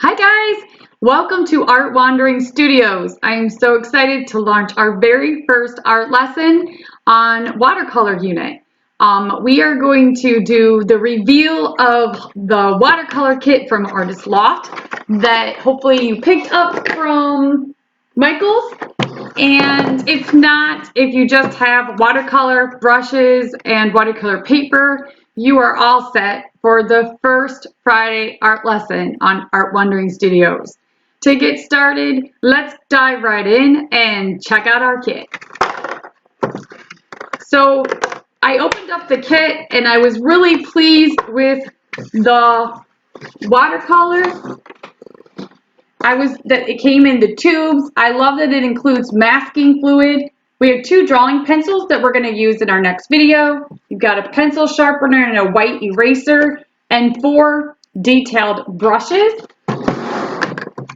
Hi guys! Welcome to Art Wandering Studios. I am so excited to launch our very first art lesson on watercolor unit. We are going to do the reveal of the watercolor kit from Artist Loft that hopefully you picked up from Michael's. And if not, if you just have watercolor brushes and watercolor paper, you are all set for the first Friday art lesson on Art Wandering Studios. To get started, let's dive right in and check out our kit. So I opened up the kit and I was really pleased with the watercolors. That it came in the tubes. I love that it includes masking fluid. We have 2 drawing pencils that we're going to use in our next video. You've got a pencil sharpener and a white eraser and 4 detailed brushes.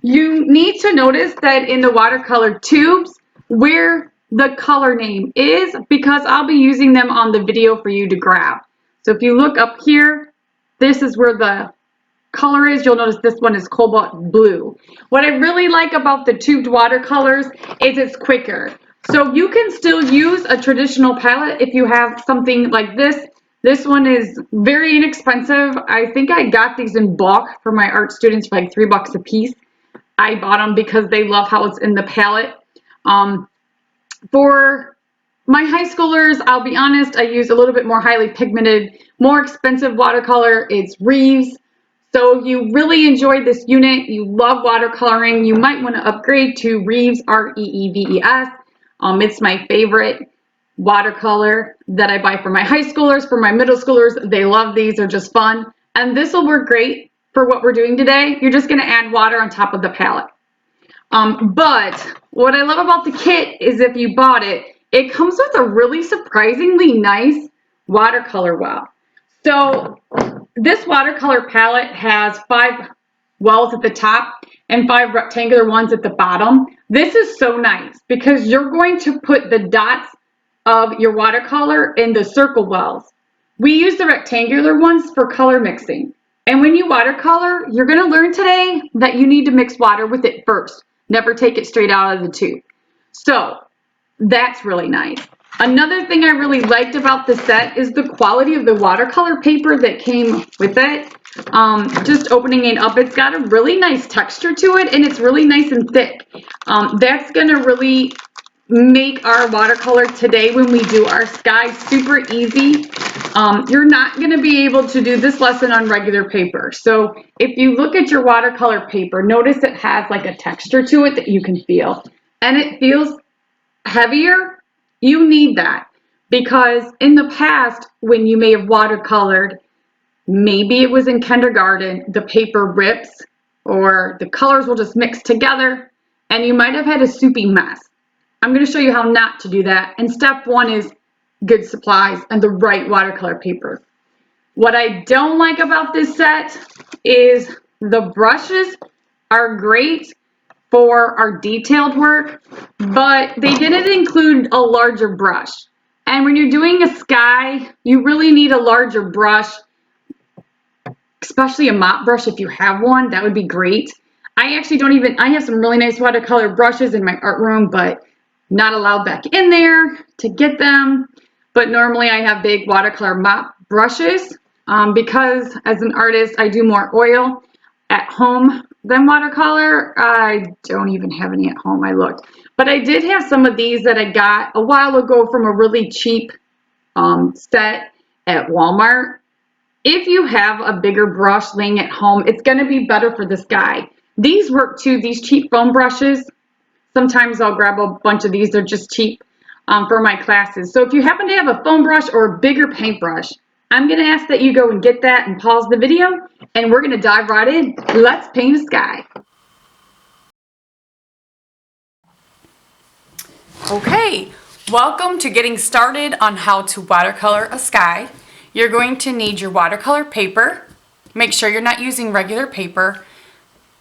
You need to notice that in the watercolor tubes where the color name is, because I'll be using them on the video for you to grab. So if you look up here, this is where the color is. You'll notice this one is cobalt blue. What I really like about the tubed watercolors is it's quicker. So you can still use a traditional palette if you have something like this. This one is very inexpensive. I think I got these in bulk for my art students for like $3 a piece. I bought them because they love how it's in the palette. For my high schoolers, I'll be honest, I use a little bit more highly pigmented, more expensive watercolor. It's Reeves. So if you really enjoyed this unit, you love watercoloring, you might want to upgrade to Reeves, R-E-E-V-E-S. It's my favorite watercolor that I buy for my high schoolers. For my middle schoolers, they love these. They're just fun. And this will work great for what we're doing today. You're just going to add water on top of the palette. But what I love about the kit is if you bought it, it comes with a really surprisingly nice watercolor well. So this watercolor palette has 5 wells at the top and 5 rectangular ones at the bottom. This is so nice because you're going to put the dots of your watercolor in the circle wells. We use the rectangular ones for color mixing. And when you watercolor, you're going to learn today that you need to mix water with it first. Never take it straight out of the tube. So that's really nice. Another thing I really liked about the set is the quality of the watercolor paper that came with it. Just opening it up, it's got a really nice texture to it and it's really nice and thick. That's going to really make our watercolor today when we do our sky super easy. You're not going to be able to do this lesson on regular paper. So if you look at your watercolor paper, notice it has like a texture to it that you can feel. And it feels heavier. You need that because in the past, when you may have watercolored, maybe it was in kindergarten, the paper rips or the colors will just mix together and you might have had a soupy mess. I'm going to show you how not to do that. And step 1 is good supplies and the right watercolor paper. What I don't like about this set is the brushes are great for our detailed work, but they didn't include a larger brush. And when you're doing a sky, you really need a larger brush, especially a mop brush if you have one. That would be great. I have some really nice watercolor brushes in my art room, but not allowed back in there to get them. But normally I have big watercolor mop brushes because as an artist, I do more oil at home than watercolor. I don't even have any at home. I looked. But I did have some of these that I got a while ago from a really cheap set at Walmart. If you have a bigger brush laying at home, it's going to be better for this guy. These work too, these cheap foam brushes. Sometimes I'll grab a bunch of these. They're just cheap for my classes. So if you happen to have a foam brush or a bigger paintbrush, I'm going to ask that you go and get that and pause the video, and we're going to dive right in. Let's paint a sky. Okay, welcome to getting started on how to watercolor a sky. You're going to need your watercolor paper. Make sure you're not using regular paper.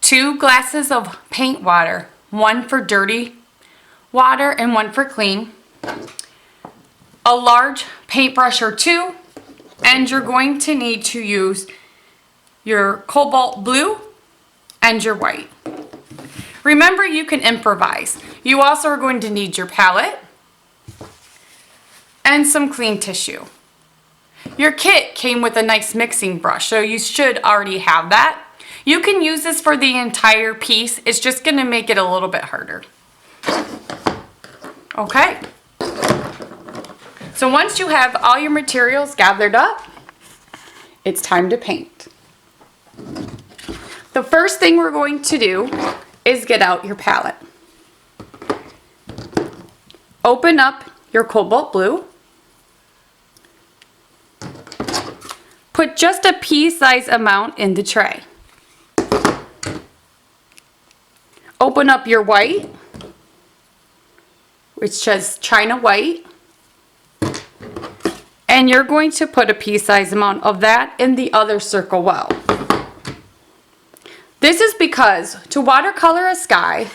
2 glasses of paint water, 1 for dirty water and 1 for clean. A large paintbrush or 2. And you're going to need to use your cobalt blue and your white. Remember, you can improvise. You also are going to need your palette and some clean tissue. Your kit came with a nice mixing brush, so you should already have that. You can use this for the entire piece. It's just going to make it a little bit harder. Okay. So once you have all your materials gathered up, it's time to paint. The first thing we're going to do is get out your palette. Open up your cobalt blue. Put just a pea-sized amount in the tray. Open up your white, which says China white. And you're going to put a pea-sized amount of that in the other circle well. This is because to watercolor a sky,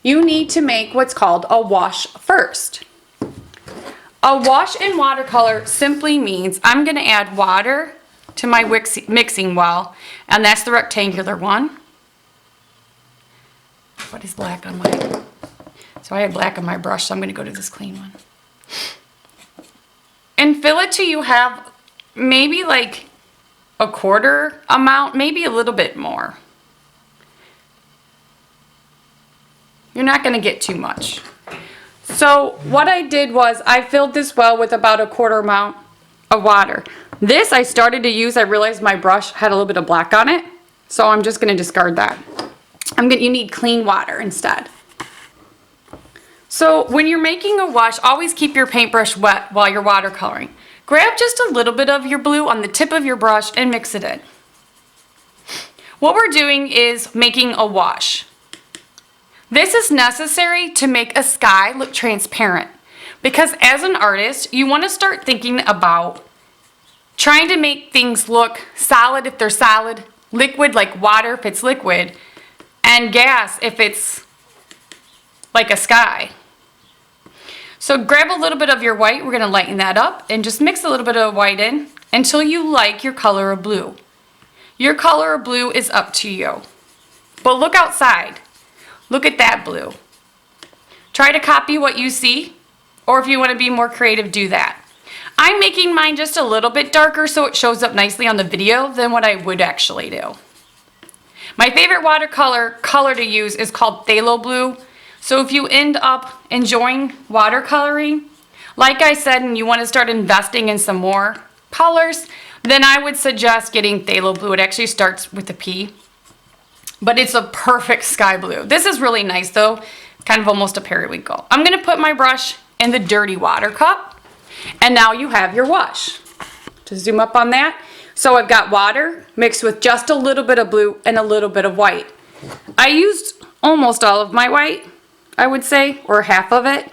you need to make what's called a wash first. A wash in watercolor simply means I'm going to add water to my mixing well, and that's the rectangular one. What is black on my... So I had black on my brush, so I'm going to go to this clean one. And fill it till you have maybe like a quarter amount, maybe a little bit more. You're not going to get too much. So what I did was I filled this well with about a quarter amount of water. This I started to use, I realized my brush had a little bit of black on it, so I'm just going to discard that. You need clean water instead. So when you're making a wash, always keep your paintbrush wet while you're watercoloring. Grab just a little bit of your blue on the tip of your brush and mix it in. What we're doing is making a wash. This is necessary to make a sky look transparent, because as an artist, you want to start thinking about trying to make things look solid if they're solid, liquid like water if it's liquid, and gas if it's like a sky. So grab a little bit of your white, we're going to lighten that up, and just mix a little bit of white in until you like your color of blue. Your color of blue is up to you. But look outside. Look at that blue. Try to copy what you see, or if you want to be more creative, do that. I'm making mine just a little bit darker so it shows up nicely on the video than what I would actually do. My favorite watercolor color to use is called phthalo blue. So if you end up enjoying watercoloring, like I said, and you want to start investing in some more colors, then I would suggest getting phthalo blue. It actually starts with a P, but it's a perfect sky blue. This is really nice though, kind of almost a periwinkle. I'm going to put my brush in the dirty water cup, and now you have your wash. To zoom up on that, so I've got water mixed with just a little bit of blue and a little bit of white. I used almost all of my white, I would say, or half of it.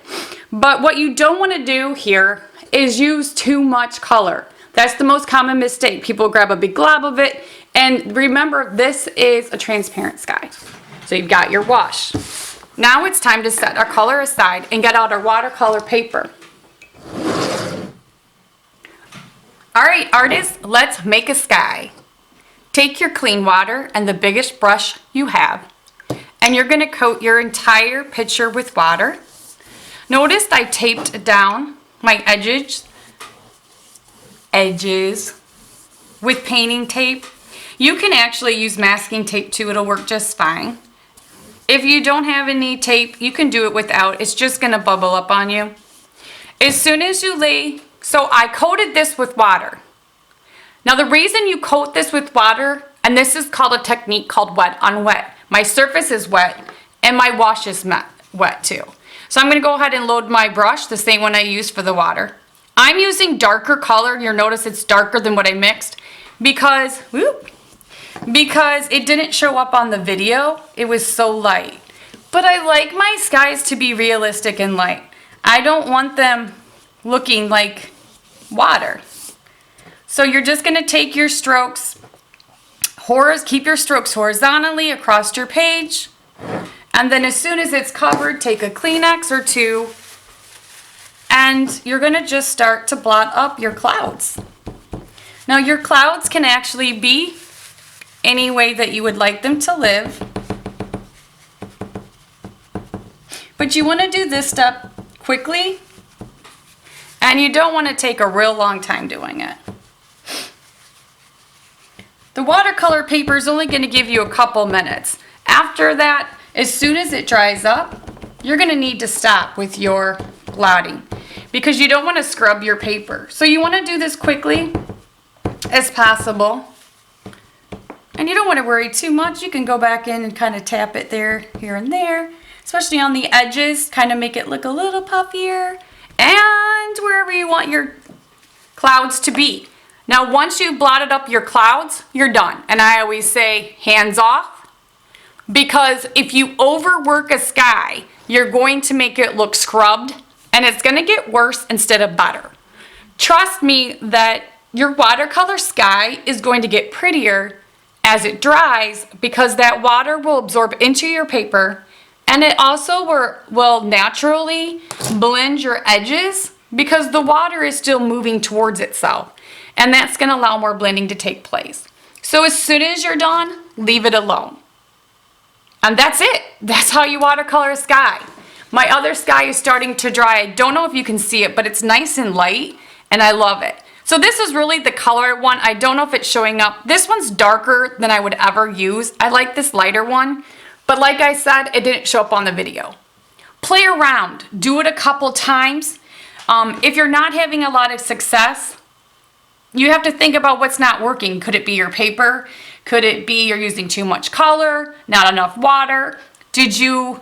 But what you don't want to do here is use too much color. That's the most common mistake. People grab a big glob of it, and remember, this is a transparent sky. So you've got your wash. Now it's time to set our color aside and get out our watercolor paper. All right, artists, let's make a sky. Take your clean water and the biggest brush you have, and you're going to coat your entire picture with water. Notice I taped down my edges with painting tape. You can actually use masking tape too, it'll work just fine. If you don't have any tape, you can do it without. It's just going to bubble up on you. As soon as you so I coated this with water. Now the reason you coat this with water, and this is called a technique called wet on wet. My surface is wet and my wash is wet too. So I'm going to go ahead and load my brush, the same one I used for the water. I'm using darker color. You'll notice it's darker than what I mixed because it didn't show up on the video. It was so light. But I like my skies to be realistic and light. I don't want them looking like water. So you're just going to take your strokes, keep your strokes horizontally across your page, and then as soon as it's covered, take a Kleenex or two, and you're going to just start to blot up your clouds. Now your clouds can actually be any way that you would like them to live. But you want to do this step quickly, and you don't want to take a real long time doing it. The watercolor paper is only going to give you a couple minutes. After that, as soon as it dries up, you're going to need to stop with your blotting because you don't want to scrub your paper. So you want to do this quickly as possible. And you don't want to worry too much. You can go back in and kind of tap it there, here and there, especially on the edges, kind of make it look a little puffier, and wherever you want your clouds to be. Now, once you've blotted up your clouds, you're done. And I always say hands off, because if you overwork a sky, you're going to make it look scrubbed, and it's going to get worse instead of better. Trust me that your watercolor sky is going to get prettier as it dries, because that water will absorb into your paper, and it also will naturally blend your edges because the water is still moving towards itself. And that's going to allow more blending to take place. So as soon as you're done, leave it alone. And that's it. That's how you watercolor a sky. My other sky is starting to dry. I don't know if you can see it, but it's nice and light, and I love it. So this is really the color one. I don't know if it's showing up. This one's darker than I would ever use. I like this lighter one, but like I said, it didn't show up on the video. Play around. Do it a couple times. If you're not having a lot of success, you have to think about what's not working. Could it be your paper? Could it be you're using too much color, not enough water? Did you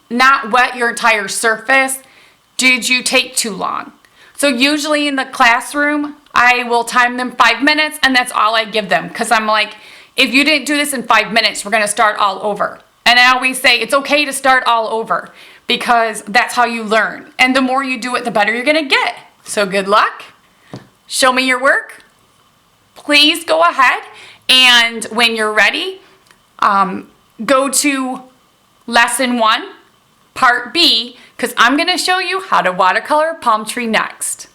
not wet your entire surface? Did you take too long? So usually in the classroom, I will time them 5 minutes, and that's all I give them, because I'm like, if you didn't do this in 5 minutes, we're going to start all over. And I always say it's okay to start all over, because that's how you learn. And the more you do it, the better you're going to get. So good luck. Show me your work. Please go ahead, and when you're ready, go to lesson 1, part B, because I'm going to show you how to watercolor a palm tree next.